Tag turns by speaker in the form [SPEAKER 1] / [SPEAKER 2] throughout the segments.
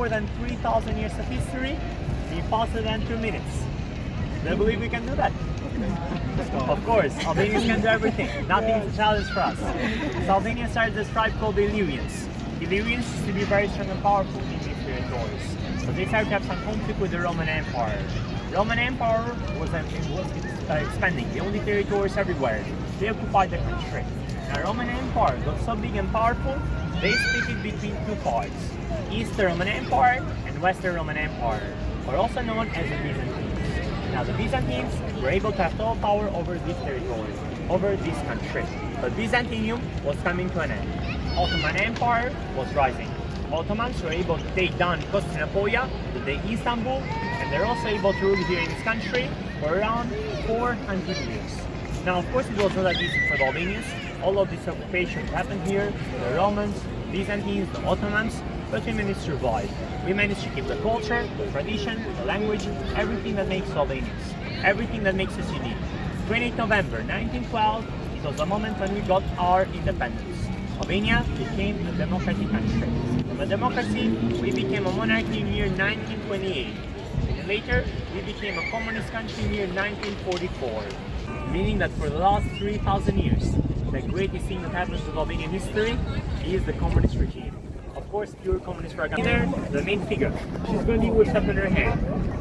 [SPEAKER 1] more than 3,000 years of history in faster than 2 minutes. Do you believe we can do that? Of course, Albanians can do everything. Nothing is a challenge for us. So Albanians started this tribe called the Illyrians. Illyrians used to be very strong and powerful in these territories. But they started to have some conflict with the Roman Empire. Roman Empire was expanding. They owned the territories everywhere. They occupied the country. Now Roman Empire got so big and powerful, they split it between two parts. Eastern Roman Empire and Western Roman Empire, or also known as the Byzantines. Now the Byzantines were able to have total power over this territory, over this country. But Byzantium was coming to an end. Ottoman Empire was rising. Ottomans were able to take down Constantinople, today Istanbul, and they're also able to rule here in this country for around 400 years. Now, of course, it was not that easy for the Albanians. All of these occupations happened here, the Romans, Byzantines, the Ottomans, but we managed to survive. We managed to keep the culture, the tradition, the language, everything that makes Albanians, everything that makes us unique. 28 November 1912, it was the moment when we got our independence. Albania became a democratic country. From a democracy, we became a monarchy in the year 1928. And later, we became a communist country in the year 1944. Meaning that for the last 3,000 years, the greatest thing that happens to Albanian history is the communist regime. Of course, pure communist propaganda. The main figure, she's going to be whipped up in her hair.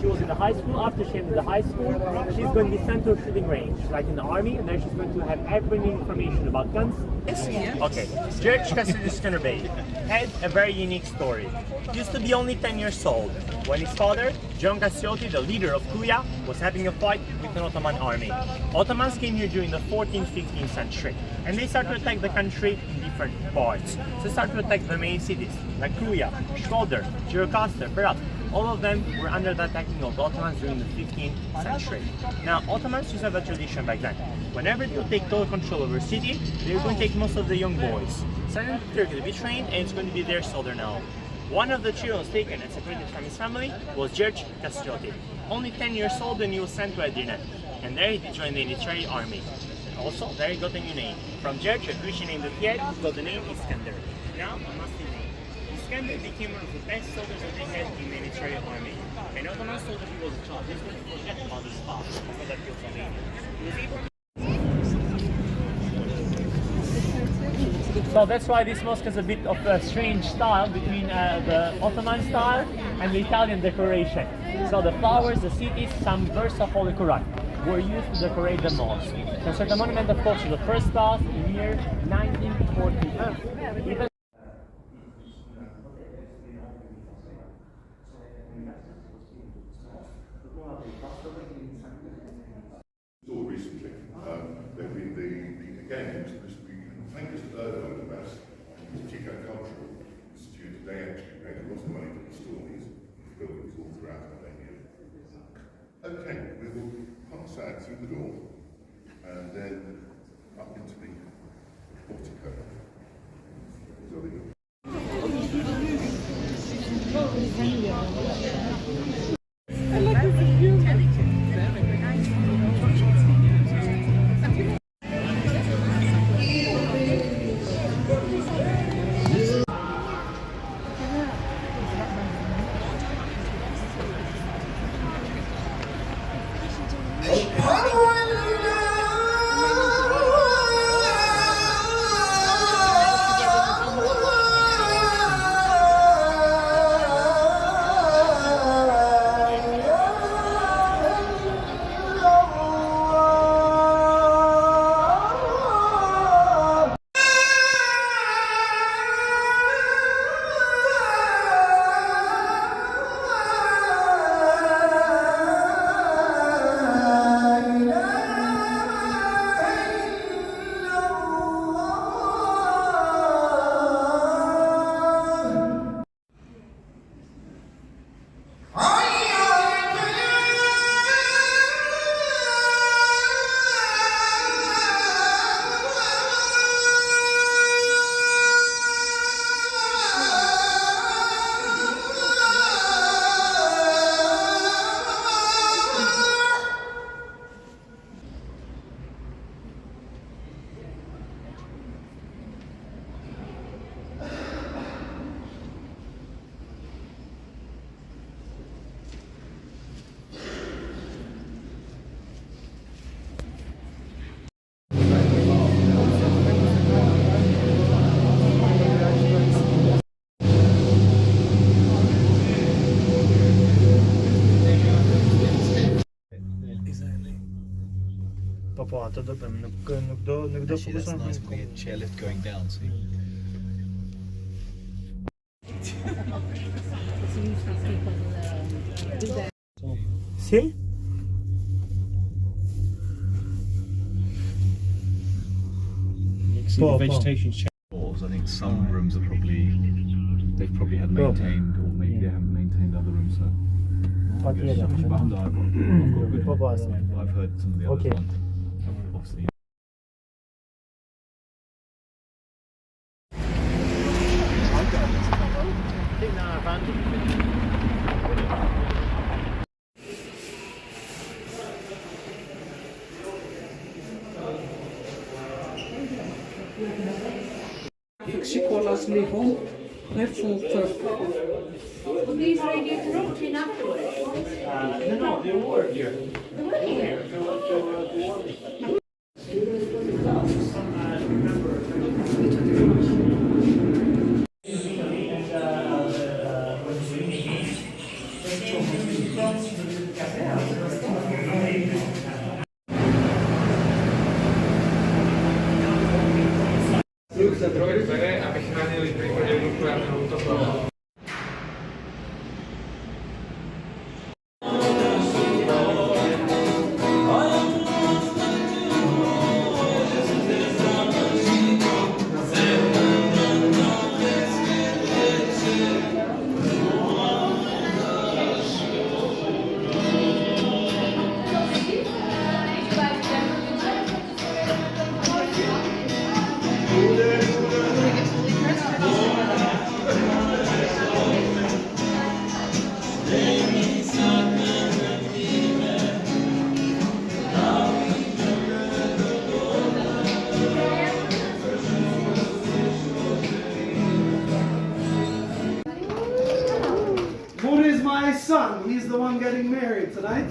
[SPEAKER 1] She was in the high school. After she ended the high school, she's going to be sent to a shooting range, like in the army, and there she's going to have every information about guns. Okay, George Kassidy had a very unique story. He used to be only 10 years old when his father, John Kassioti, the leader of Kuja, was having a fight with an Ottoman army. Ottomans came here during the 14th, 15th century, and they started to attack the country in different parts. So they started to attack the main cities, like Kuja, Shkodër, Gjirokastër, Berat. All of them were under the attacking of the Ottomans during the 15th century. Now, Ottomans used to have a tradition back then. Whenever they would take total control over a city, they were going to take most of the young boys, send them to Turkey to be trained, and it's going to be their soldier now. One of the children taken and separated from his family was George Kassioti. Only 10 years old when he was sent to Edirne, and there he joined the Hetirage army. And also, there he got a new name. From George, a Christian named Pierre, got the name Iskender. Now, a Muslim name. Iskender became one of the best soldiers that they had in the Hetirage army. And Ottomans told that he was a child. He was going to forget about his past, before that he was Albanian. He was able. So that's why this mosque has a bit of a strange style between the Ottoman style and the Italian decoration. So the flowers, the cities, some verse of Holy Quran were used to decorate the mosque. So the monument, of course, was the first built in the year 1940. Even
[SPEAKER 2] recently, they've been again, thank Mr. Erdogan the best, the Chico Cultural Institute, they actually paid a lot of money to restore these buildings all throughout Albania. Okay, we will pass out through the door and then up into the portico.
[SPEAKER 1] Po, atë do bëjmë, nuk do
[SPEAKER 3] Actually, that's a
[SPEAKER 1] fokusohem.
[SPEAKER 3] nice weird chairlift going down, see?
[SPEAKER 1] Si?
[SPEAKER 3] You can see
[SPEAKER 1] Po,
[SPEAKER 3] the vegetation's changed. I think some rooms are they've probably had maintained, or maybe they haven't maintained other rooms. So
[SPEAKER 1] Patjetër. Po, asnjë.
[SPEAKER 3] I've heard some of the others
[SPEAKER 1] Okay.
[SPEAKER 3] aren't. Obviously.
[SPEAKER 4] Xikolas lihon, refulter.
[SPEAKER 5] Will these radiators rotate in afterwards?
[SPEAKER 1] No, they were here.
[SPEAKER 5] They were here.
[SPEAKER 6] Who is my son? He's the one getting married tonight.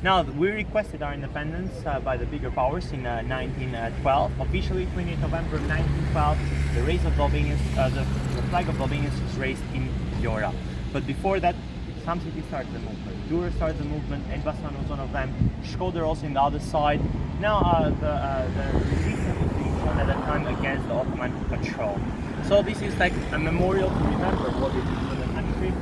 [SPEAKER 1] Now, we requested our independence by the bigger powers in 1912. Officially, 28th November 1912, the flag of Albania was raised in Vjora. But before that, some cities started the movement. Dura started the movement, Elbasan was one of them, Shkodër also in the other side. Now the resistance was being shown at that time against the Ottoman patrol. So this is like a memorial to remember what they did for the country.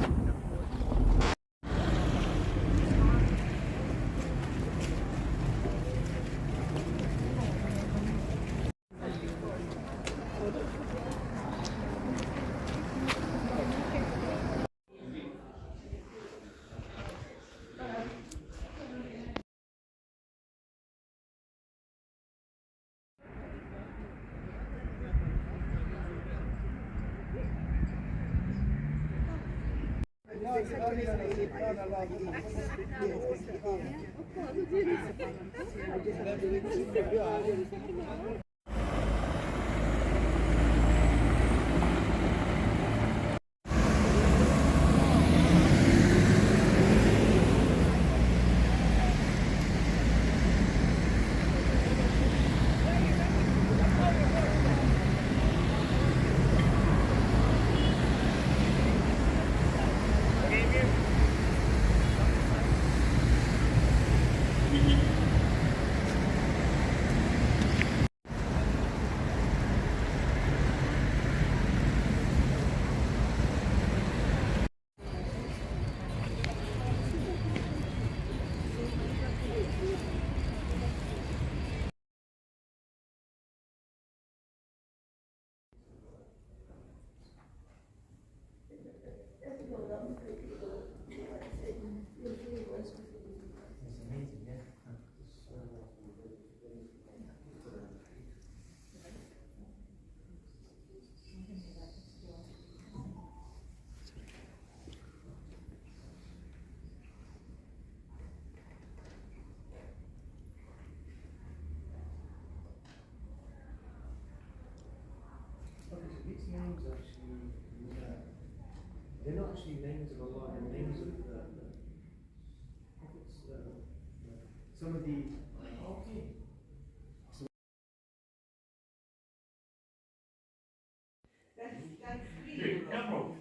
[SPEAKER 7] These names actually, they're not actually names of Allah, they're names of the prophets. Some of the. Okay.
[SPEAKER 1] No problem.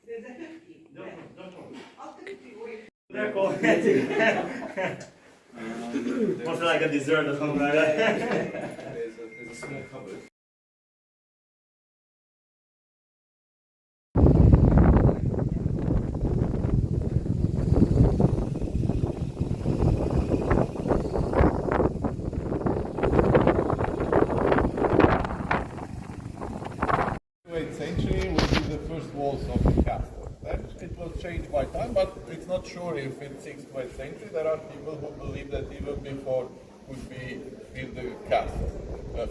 [SPEAKER 8] There's a 50.
[SPEAKER 1] No problem.
[SPEAKER 8] I'll take you away.
[SPEAKER 1] They're coordinating. Was it like a dessert or something like that?
[SPEAKER 3] There's a small cupboard.
[SPEAKER 9] Century will be the first walls of the castle. Then it was changed by time, but it's not sure if in 6th, 12th century there are people who believe that even before would be in the castle.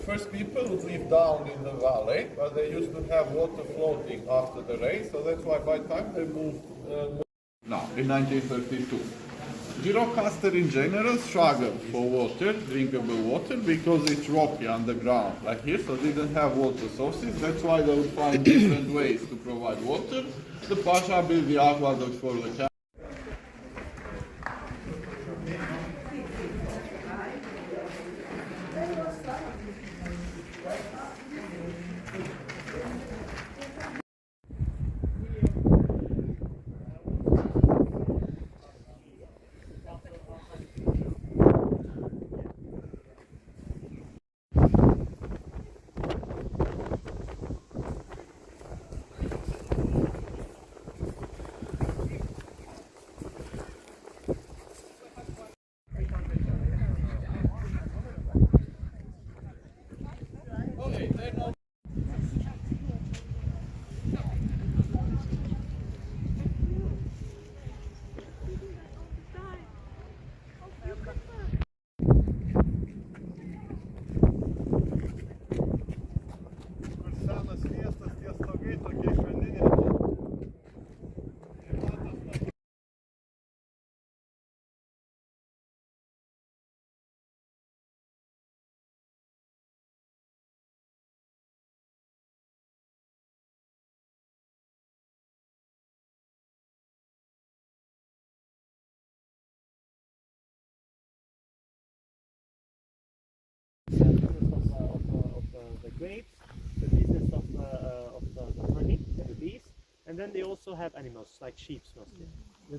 [SPEAKER 9] First people would live down in the valley, but they used to have water floating after the rain, so that's why by time they moved now, in 1932. Girocaster in general struggled for water, drinkable water, because it's rocky underground like here, so they didn't have water sources. That's why they would find different ways to provide water. The Pasha built the aqueduct for the camp.
[SPEAKER 1] And then they also have animals, like sheep mostly.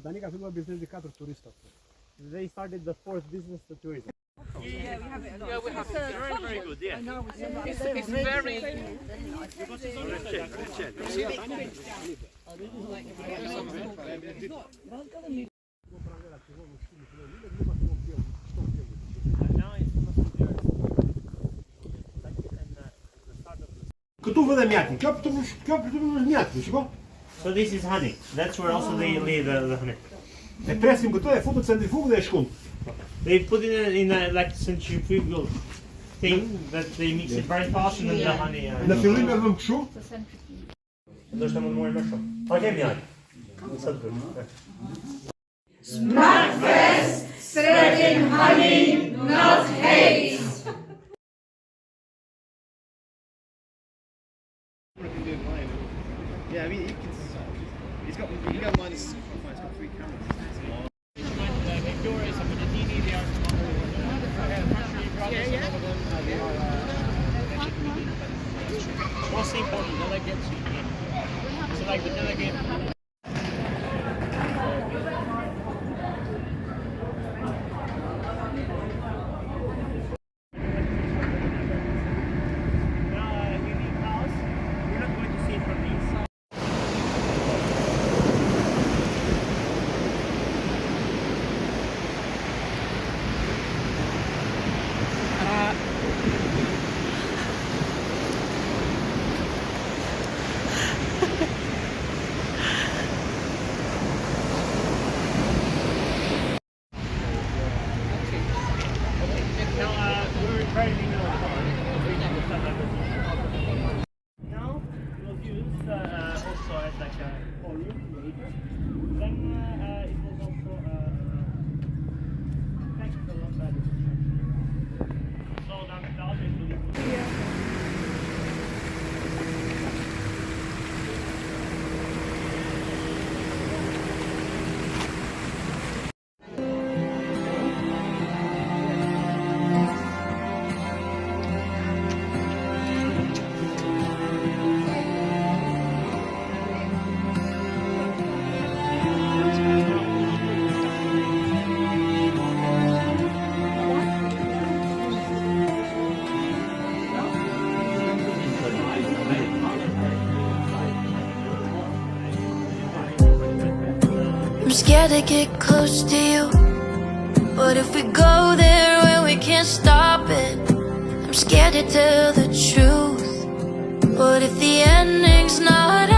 [SPEAKER 6] Danica tu business indicator turista.
[SPEAKER 1] They started the fourth business to tourism.
[SPEAKER 5] Yeah, we have it a lot.
[SPEAKER 4] Yeah, we have
[SPEAKER 1] Very, very good, yeah.
[SPEAKER 4] It's very.
[SPEAKER 6] Këtu vë dhe mjaki, kjo pëtë mjaki, shiko?
[SPEAKER 1] So this is honey. That's where also they leave the honey.
[SPEAKER 6] E presim këtu e futët centrifugë dhe e shkun.
[SPEAKER 1] They put it in a like centrifugal thing that they mix it very fast and then the honey.
[SPEAKER 6] Në fillim e vëm këshu,
[SPEAKER 1] Ndoshta mund mori më shumë. Pa kemi mjak. Sa të bëj?
[SPEAKER 5] Macfest, spreading honey, not hate.
[SPEAKER 3] Yeah, I mean, he's got, you can go mine, it's got 3 cameras. Victoria, some of the TV, they are
[SPEAKER 1] Most important, delegates. So like the delegate. Now it was used also as like a forum later. Then it was also technical of that. So the object
[SPEAKER 10] I'm scared to get close to you, but if we go there when we can't stop it, I'm scared to tell the truth, but if the ending's not